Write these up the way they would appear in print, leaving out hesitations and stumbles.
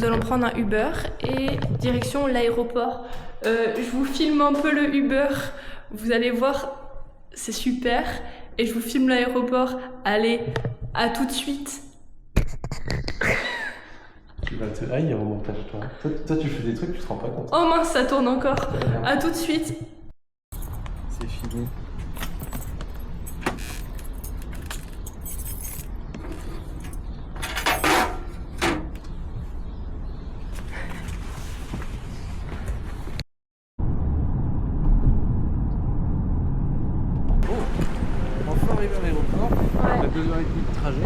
nous allons prendre un Uber et direction l'aéroport. Je vous filme un peu le Uber, vous allez voir, c'est super. Et je vous filme l'aéroport. Allez, à tout de suite. Tu vas te haïr au montage, toi. Toi, tu fais des trucs, tu te rends pas compte. Oh mince, ça tourne encore. À tout de suite. C'est fini. Enfin arrivé à l'aéroport. Ouais. On a 2h30 de trajet.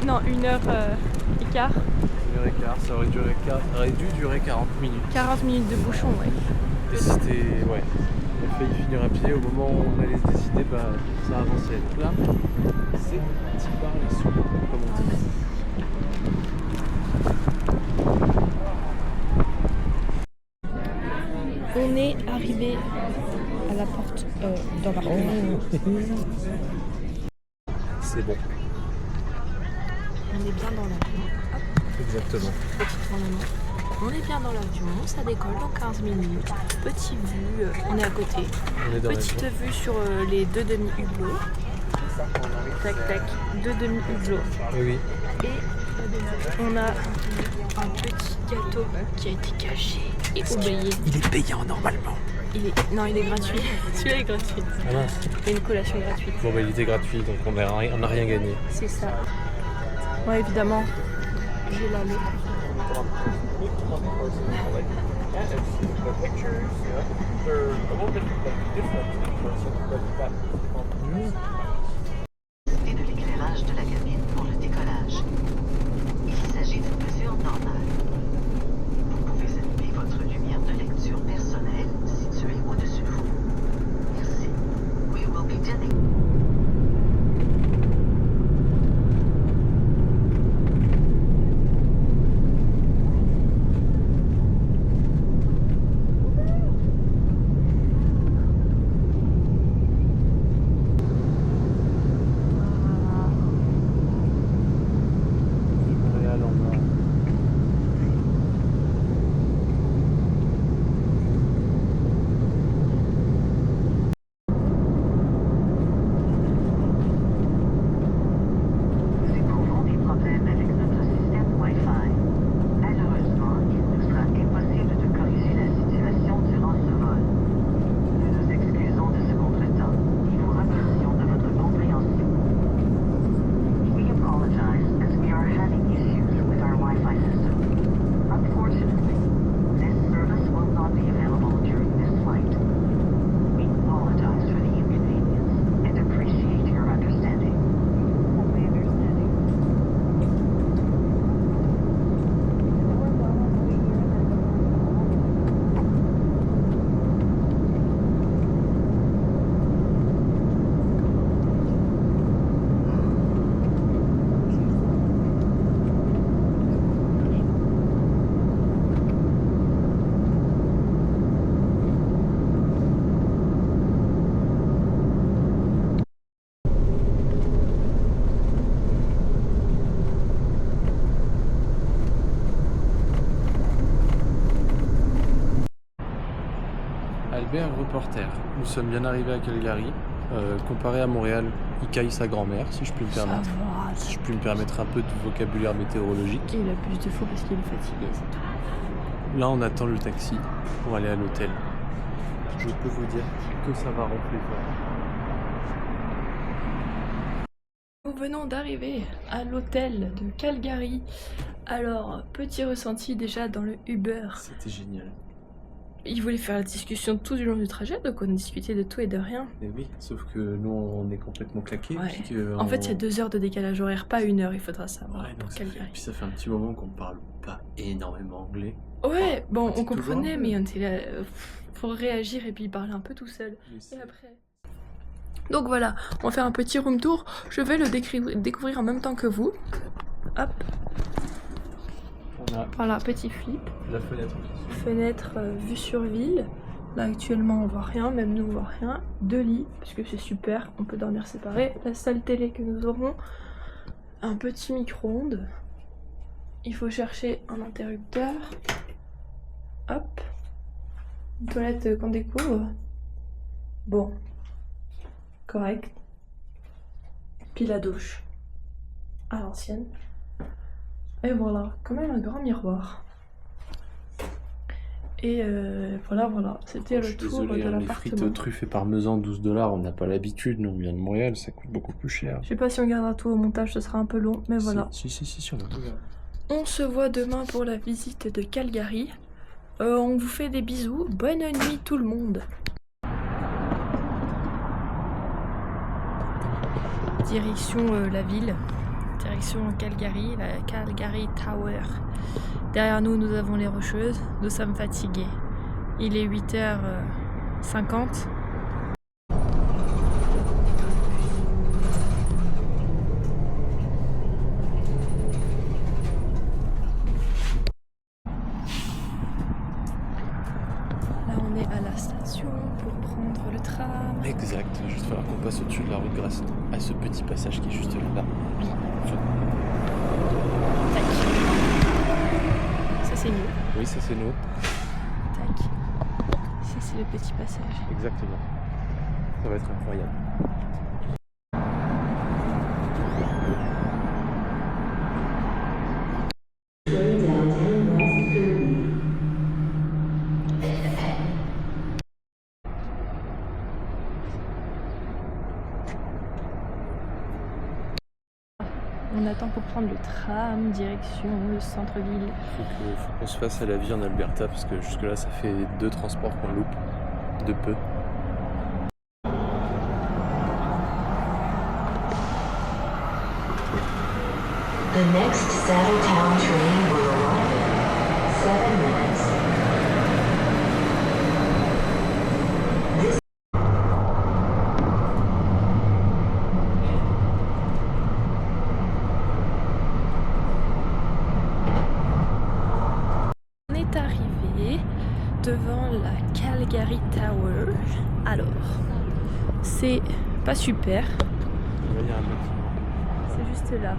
Non, 1h15. 1h15, ça aurait dû durer 40 minutes. 40 minutes de bouchon, ouais. Et c'était. Ouais. On a failli finir à pied. Au moment où on allait se décider, bah, ça avançait. Donc là, c'est petit par les sous, comme on dit. On est arrivé à la porte d'embarquement. C'est bon. On est bien dans l'avion. Exactement. Petite tournement. On est bien dans l'avion, ça décolle dans 15 minutes. Petite vue, on est à côté. On est dans Petite l'avion. vue sur les deux demi-hublots. Tac tac, deux demi-hublots. Oui, oui. Et on a un petit gâteau qui a été caché et oublié. Il est payant normalement. Non, il est gratuit. Celui-là est gratuit. Ah mince. Et une collation gratuite. Bon, bah, il était gratuit, donc on n'a rien gagné. C'est ça. Ouais, évidemment, j'ai la lettre. Et de l'éclairage de la cabine pour le décollage. Il s'agit d'une mesure normale. Vous pouvez allumer votre lumière de lecture personnelle située au-dessus de vous. Merci. We will be dimming. Montréal en bas. Nous éprouvons des problèmes avec notre système Wi-Fi. Malheureusement, il nous sera impossible de corriger la situation durant ce vol. Nous nous excusons de ce contretemps et vous remercions de votre compréhension. We apologize as we are having issues with our Wi-Fi system. Unfortunately, this service will not be available during this flight. We apologize for the inconvenience and appreciate your understanding. Albert Reporter. Nous sommes bien arrivés à Calgary. Comparé à Montréal, il caille sa grand-mère, si je puis me permettre. Si je puis me permettre un peu de vocabulaire météorologique. Il a plus de faux parce qu'il est fatigué, c'est tout. Là, on attend le taxi pour aller à l'hôtel. Je peux vous dire que ça va ronfler fort. Nous venons d'arriver à l'hôtel de Calgary. Alors, petit ressenti déjà dans le Uber. C'était génial. Il voulait faire la discussion tout du long du trajet, donc on discutait de tout et de rien. Mais oui, sauf que nous, on est complètement claqués. Ouais. Puis que En fait, il y a 2 heures de décalage horaire, pas 1 heure, il faudra savoir, Ouais, pour donc ça fait, Calgary. puis ça fait un petit moment qu'on parle pas énormément anglais. Ouais, bon, on pratique toujours comprenait, un peu. mais on était là, faut réagir et puis il parlait un peu tout seul. Et après... Donc voilà, on va faire un petit room tour. Je vais le découvrir en même temps que vous. Hop, On a voilà, petit flip. la fenêtre qui s'ouvre. Fenêtre vue sur ville. Là actuellement on voit rien, même nous on voit rien. 2 lits, parce que c'est super, on peut dormir séparés. La salle télé que nous aurons. Un petit micro-ondes. il faut chercher un interrupteur. Hop. Une toilette qu'on découvre. Bon. Correct. Puis la douche. À l'ancienne. Et voilà, quand même un grand miroir. Et voilà, c'était le tour de les l'appartement. frites truffes et parmesan 12 $, on n'a pas l'habitude, nous on vient de Montréal, ça coûte beaucoup plus cher. Je sais pas si on gardera tout au montage, ce sera un peu long, mais voilà. Si, on a tout. On se voit demain pour la visite de Calgary. On vous fait des bisous, bonne nuit tout le monde. Direction la ville, direction Calgary, la Calgary Tower. Derrière nous, nous avons les Rocheuses, nous sommes fatigués. Il est 8h50. Là, on est à la station pour prendre le tram. Exact, il va juste falloir qu'on passe au-dessus de la route grâce à ce petit passage qui est juste là. Oui. Tac. Ça, c'est nous. Oui, ça c'est nous. Tac. Ça, c'est le petit passage. Exactement. Ça va être incroyable. On attend pour prendre le tram, direction le centre-ville. Faut qu'on se fasse à la vie en Alberta parce que jusque là ça fait 2 transports qu'on loupe de peu. The next Saddletown train will arrive in 7 minutes. On est arrivé devant la Calgary Tower. Alors, c'est pas super, Il y a un bâtiment. c'est juste là.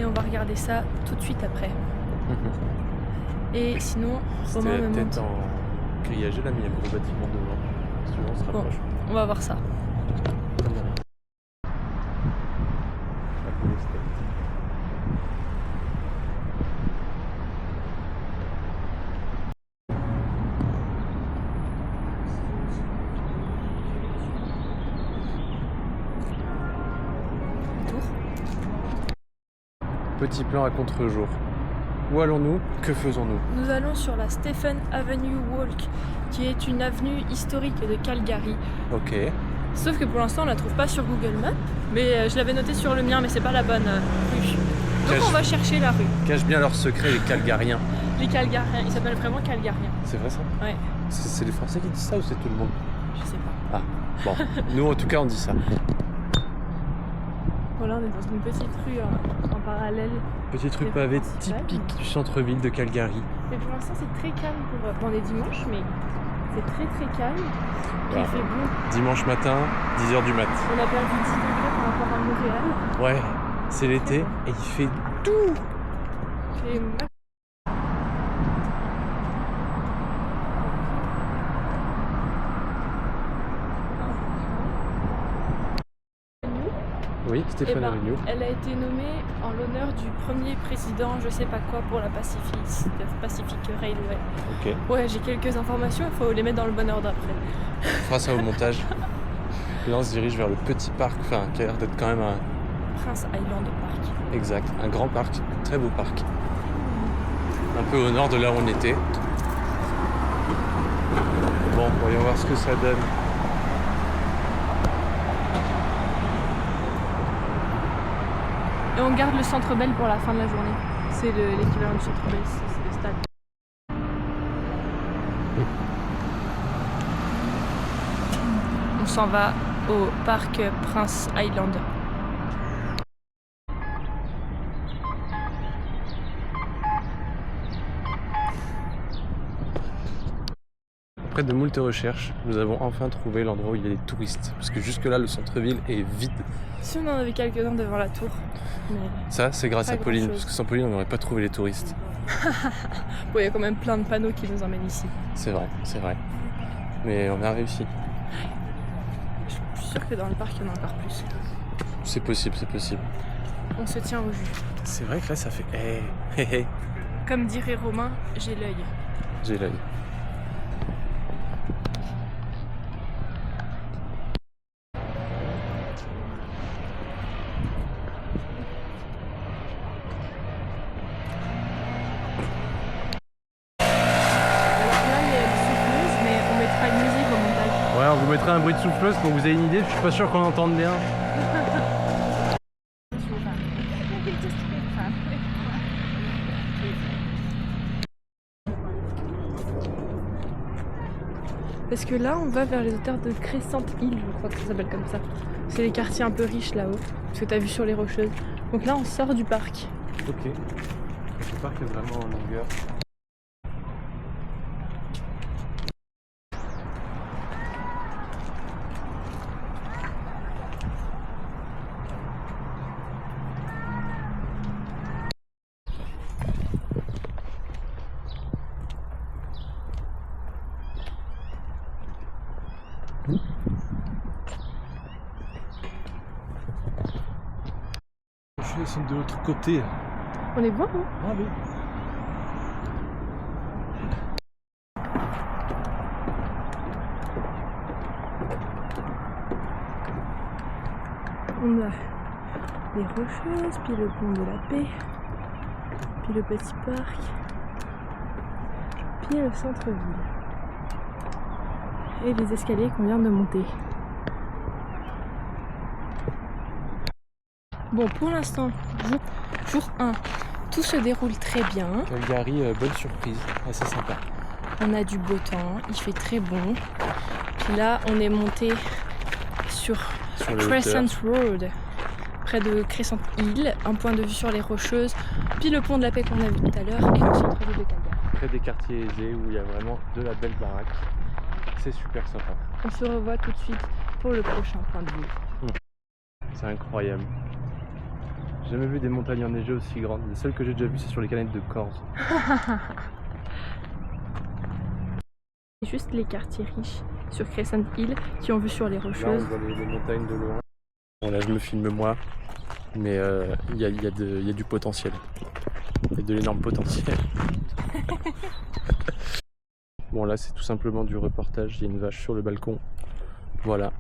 Et on va regarder ça tout de suite après. Et sinon, C'était Romain la me tête montre. en grillagé là, mais il y a un gros bâtiment devant. Si tu veux, on se Bon, rapproche. on va voir ça. Tour. Petit plan à contre-jour. Où allons-nous? Que faisons-nous? Nous allons sur la Stephen Avenue Walk, qui est une avenue historique de Calgary. Ok. Sauf que pour l'instant, on la trouve pas sur Google Maps, mais je l'avais noté sur le mien, mais c'est pas la bonne rue. Donc Cache- on va chercher la rue. Cache bien leur secret, les Calgariens. Les Calgariens, ils s'appellent vraiment Calgariens. C'est vrai ça? Ouais, C'est les Français qui disent ça ou c'est tout le monde? je sais pas. Ah, bon. Nous en tout cas on dit ça. Voilà, on est dans une petite rue en parallèle. Petite rue Les pavée principales. typique du centre-ville de Calgary. Mais pour l'instant, c'est très calme pour. Bon, on est dimanche, mais c'est très calme. Ouais. Il fait bon. Dimanche matin, 10h du mat. On a perdu 10 degrés par rapport à Montréal. Ouais, c'est l'été et il fait Et Oui, Eh Stéphane ben, Avignon. elle a été nommée en l'honneur du premier président, je sais pas quoi, pour la Pacific Railway. Ok, Ouais, j'ai quelques informations, il faut les mettre dans le bon ordre après. on fera ça au montage. Là on se dirige vers le petit parc, enfin qui a l'air d'être quand même un Prince Island Park. exact, un grand parc, un très beau parc. Un peu au nord de là où on était. Bon, voyons voir ce que ça donne. Et on garde le Centre Bell pour la fin de la journée. C'est l'équivalent du Centre Bell, c'est le stade. On s'en va au parc Prince Island. Après de moult recherches, nous avons enfin trouvé l'endroit où il y a les touristes. Parce que jusque là, le centre-ville est vide. Si on en avait quelques-uns devant la tour. Mais... Ça, c'est grâce pas à Pauline. grand-chose. Parce que sans Pauline, on n'aurait pas trouvé les touristes. Bon, il y a quand même plein de panneaux qui nous emmènent ici. C'est vrai, c'est vrai. Mais on a réussi. Je suis sûre que dans le parc, il y en a encore plus. C'est possible, c'est possible. On se tient au jus. C'est vrai que là, ça fait... Hé, hé, hé. Comme dirait Romain, j'ai l'œil. J'ai l'œil. Ouais, on vous mettra un bruit de souffleuse pour que vous ayez une idée, je suis pas sûr qu'on entende bien. Parce que là, on va vers les hauteurs de Crescent Hill, je crois que ça s'appelle comme ça. C'est les quartiers un peu riches là-haut, parce que t'as vu sur les rocheuses. Donc là, on sort du parc. Ok. Le parc est vraiment en longueur. Je suis de l'autre côté. On est bon, hein? Ah oui. On a les rocheuses, puis le pont de la Paix, puis le petit parc, puis le centre-ville. Et les escaliers qu'on vient de monter. Bon, pour l'instant, jour 1, tout se déroule très bien. Calgary, bonne surprise, assez sympa. On a du beau temps, il fait très bon. Puis là, on est monté sur Crescent Road, près de Crescent Hill, un point de vue sur les Rocheuses, puis le pont de la Paix qu'on a vu tout à l'heure et le centre-ville de Calgary. Près des quartiers aisés où il y a vraiment de la belle baraque. C'est super sympa. On se revoit tout de suite pour le prochain point de vue. C'est incroyable. J'ai jamais vu des montagnes enneigées aussi grandes. Les seules que j'ai déjà vues, c'est sur les canettes de Corse. C'est juste les quartiers riches sur Crescent Hill qui ont vu sur les Là, on Rocheuses. voit les montagnes de loin. Bon, là, je me filme moi, mais il y a du potentiel. Il y a de l'énorme potentiel. Bon, là, c'est tout simplement du reportage. Il y a une vache sur le balcon. Voilà,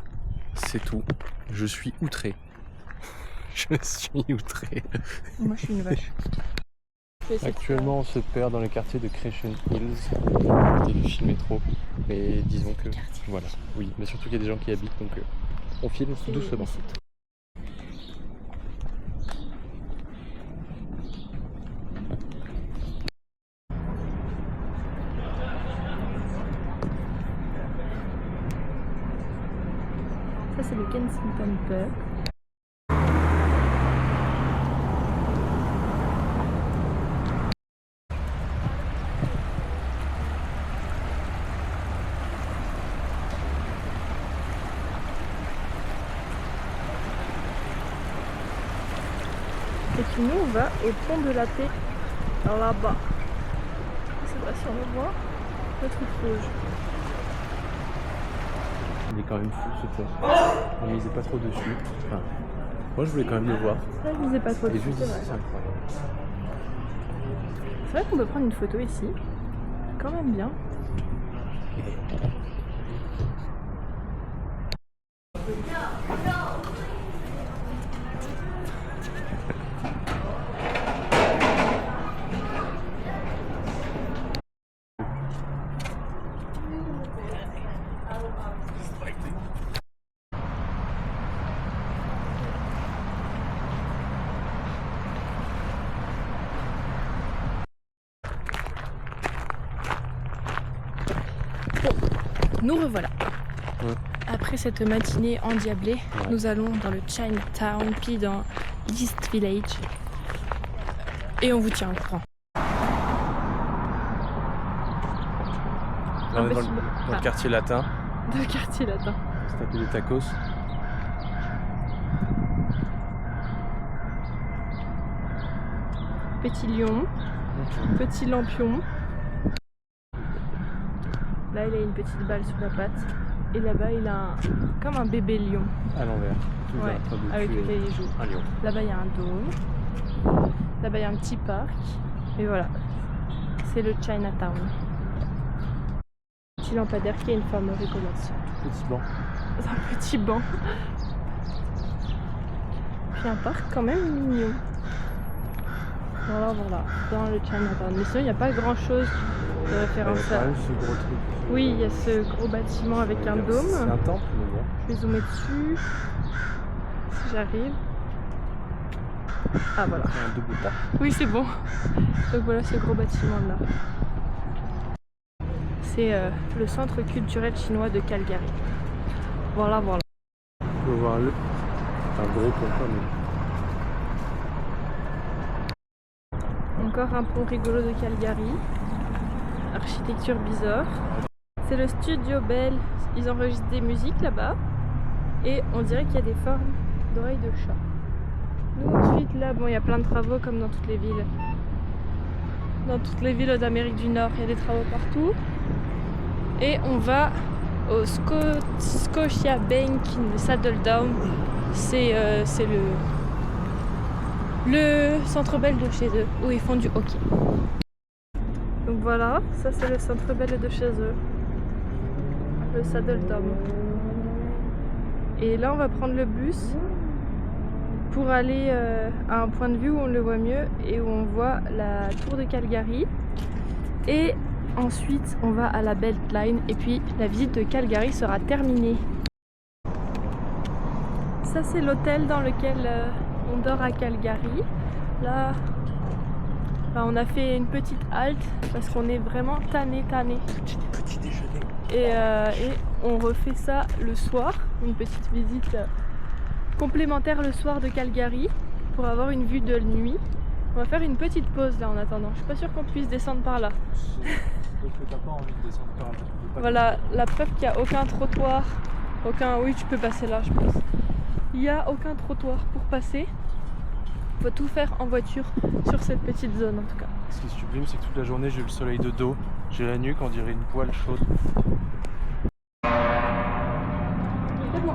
c'est tout. Je suis outré. Je suis outré. Moi, je suis une vache. Actuellement, on se perd dans les quartiers de Crescent Hills et du filmer trop. Mais disons que, voilà, oui, mais surtout qu'il y a des gens qui y habitent, donc on filme doucement. Ça, c'est le Kensington Pub. Et puis nous, on va au pont de la Paix, là-bas. C'est vrai, si on le voit, le truc rouge. Il est quand même fou ce pont. On misait pas trop dessus. Enfin, moi je voulais quand même le voir. Là, je disais pas trop Et dessus, juste c'est ici, vrai. c'est incroyable. C'est vrai qu'on peut prendre une photo ici. Quand même bien. Nous revoilà. Ouais. Après cette matinée endiablée, nous allons dans le Chinatown, puis dans East Village. Et on vous tient au courant. Là, on est dans petit bar. le quartier latin. Dans le quartier latin. C'est un peu des tacos. Petit lion, petit lampion. Là, il a une petite balle sous la patte. Et là-bas, il a comme un bébé lion. À l'envers. Toujours Ouais, en train de avec tuer lequel il joue. un lion. Là-bas, il y a un dôme. Là-bas, il y a un petit parc. Et voilà. C'est le Chinatown. Petit lampadaire qui a une forme rigolote. Petit banc. Un petit banc. Puis un parc quand même mignon. Voilà, dans le Chinatown. Mais sinon, il n'y a pas grand-chose de référence Il y a à... quand même ce gros truc. Oui, il y a ce gros bâtiment avec un dôme. C'est un temple, mais bon. Je vais zoomer dessus. Si j'arrive. Ah voilà. Un double pas. Oui, c'est bon. Donc voilà ce gros bâtiment là. C'est le centre culturel chinois de Calgary. Voilà. On peut voir un gros pont quand même. Encore un pont rigolo de Calgary. Architecture bizarre. C'est le Studio Bell. Ils enregistrent des musiques là-bas. Et on dirait qu'il y a des formes d'oreilles de chat. Nous ensuite là, bon, il y a plein de travaux comme dans toutes les villes. Dans toutes les villes d'Amérique du Nord, il y a des travaux partout. Et on va au Scotia Bank Saddle Dome. C'est le centre Bell de chez eux, où ils font du hockey. Donc voilà, ça c'est le centre Bell de chez eux. Le Saddle Dome. Et là on va prendre le bus pour aller à un point de vue où on le voit mieux et où on voit la tour de Calgary. Et ensuite on va à la Beltline et puis la visite de Calgary sera terminée. Ça c'est l'hôtel dans lequel on dort à Calgary. Là on a fait une petite halte parce qu'on est vraiment tanné. Petit déjeuner. Et on refait ça le soir, une petite visite complémentaire le soir de Calgary pour avoir une vue de nuit. On va faire une petite pause là en attendant. Je suis pas sûre qu'on puisse descendre par là. Donc t'as pas envie de descendre par là. Voilà, la preuve qu'il n'y a aucun trottoir. Oui, tu peux passer là, je pense. Il n'y a aucun trottoir pour passer. Il faut tout faire en voiture sur cette petite zone en tout cas. Ce qui est sublime, c'est que toute la journée j'ai le soleil de dos. J'ai la nuque, on dirait une poêle chaude. C'est bon.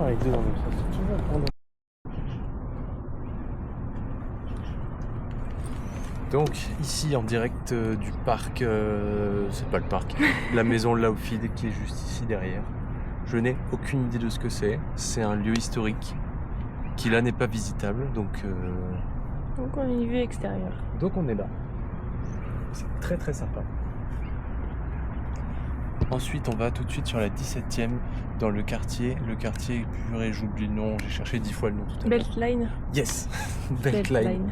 Avec deux dans le même sens, c'est toujours prendre. Donc ici en direct du parc, c'est pas le parc, la maison Laufide qui est juste ici derrière. Je n'ai aucune idée de ce que c'est. C'est un lieu historique qui là n'est pas visitable, donc Donc on a une vue extérieure. donc on est là. C'est très très sympa. Ensuite on va tout de suite sur la 17e dans le quartier. Le quartier, purée, j'oublie le nom, j'ai cherché 10 fois le nom tout à l'heure. Beltline. Yes. Beltline.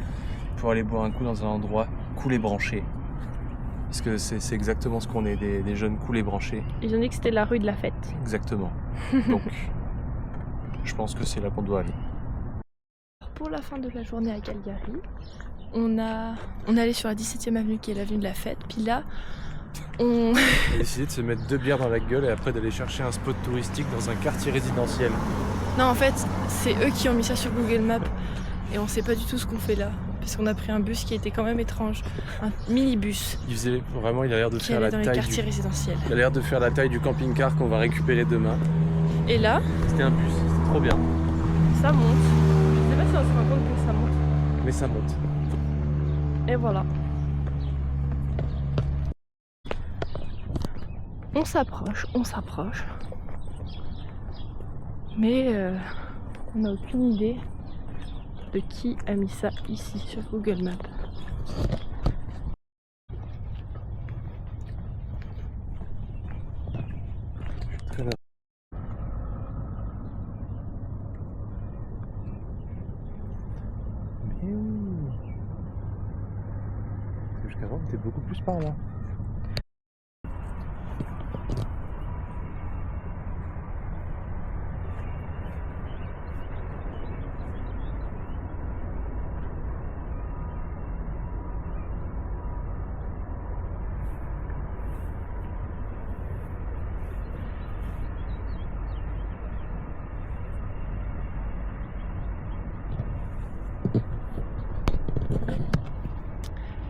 Pour aller boire un coup dans un endroit cool et branché. Parce que c'est exactement ce qu'on est, des jeunes cool et branchés. Ils ont dit que c'était la rue de la fête. Exactement. Donc, je pense que c'est là qu'on doit aller. Pour la fin de la journée à Calgary, on est allé sur la 17e avenue qui est l'avenue de la fête. Puis là, on a décidé de se mettre 2 bières dans la gueule et après d'aller chercher un spot touristique dans un quartier résidentiel. Non, en fait, c'est eux qui ont mis ça sur Google Maps et on sait pas du tout ce qu'on fait là. Parce qu'on a pris un bus qui était quand même étrange, un minibus. Il a l'air de faire la taille quartier résidentiel. Il a l'air de faire la taille du camping-car qu'on va récupérer demain. Et là, c'était un bus, c'était trop bien. Ça monte. Je sais pas si on se rend compte que ça monte. Mais ça monte. Et voilà. On s'approche. Mais on n'a aucune idée de qui a mis ça ici sur Google Maps. qu'avant, t'es beaucoup plus par là.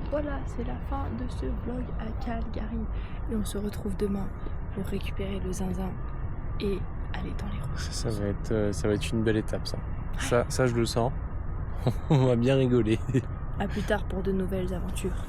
Voilà, c'est la fin de ce vlog à Calgary. Et on se retrouve demain pour récupérer le zinzin et aller dans les roches. Ça va être une belle étape, ça. Ça, je le sens. On va bien rigoler. À plus tard pour de nouvelles aventures.